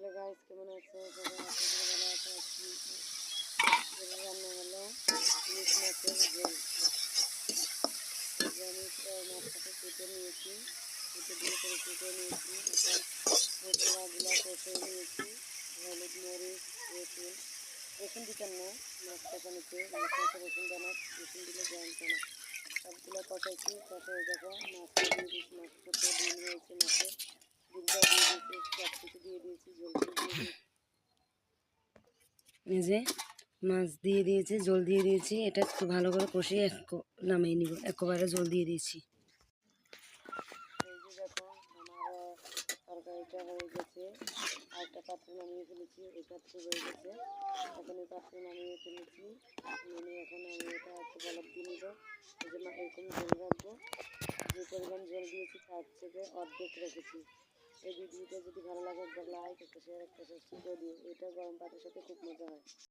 Hello guys, কেমন আছো সবাই? আশা করি ভালো আছো। রান্না হলো ইলিশ মাছের ঝোল। আমি মাছটাকে কেটে নিয়েছি, কেটে দিয়ে করে কেটে নিয়েছি। এখন মশলাগুলো কষে নিয়েছি, হলুদ, মরিচ, রসুন দিতাম না মাছ কষানিতে, মাছে রসুন দেয় না, রসুন দিলে জানতো না। সবগুলো কষাইছি, কষাই দেখো মাছটা দিয়ে দিয়েছি, মাছটা তো ডিম হয়েছে, মাছের ডিমটাও দিয়ে দিয়েছি, সব কিছু দিয়ে দিয়েছি, ঝোলটা দিয়ে দিয়েছি। এই যে মাছ দিয়ে দিয়েছি, জল দিয়ে দিয়েছি, এটা একটু ভালো করে কষিয়ে নামিয়ে নিব, একবারে জল দিয়ে দিয়েছি। এই যে দেখো আমার তরকারিটা হয়ে গেছে, আরেকটা পাত্রে নামিয়ে ফেলেছি, এই পাত্রে হয়ে গেছে, এখন এই পাত্রে নামিয়ে ফেলেছি। এখন আমি এটা একটু বলক দিয়ে নিব। এই যে এরকম ঝোল রাখবো, যে পরিমাণ জল দিয়েছি তার থেকে অর্ধেক রেখেছি। এই ভিডিওটা যদি ভালো লাগে একবার লাইক, একটা শেয়ার, একটা সাবস্ক্রাইব করে দিও। এটা গরম ভাতের সাথে খুব মজা হয়।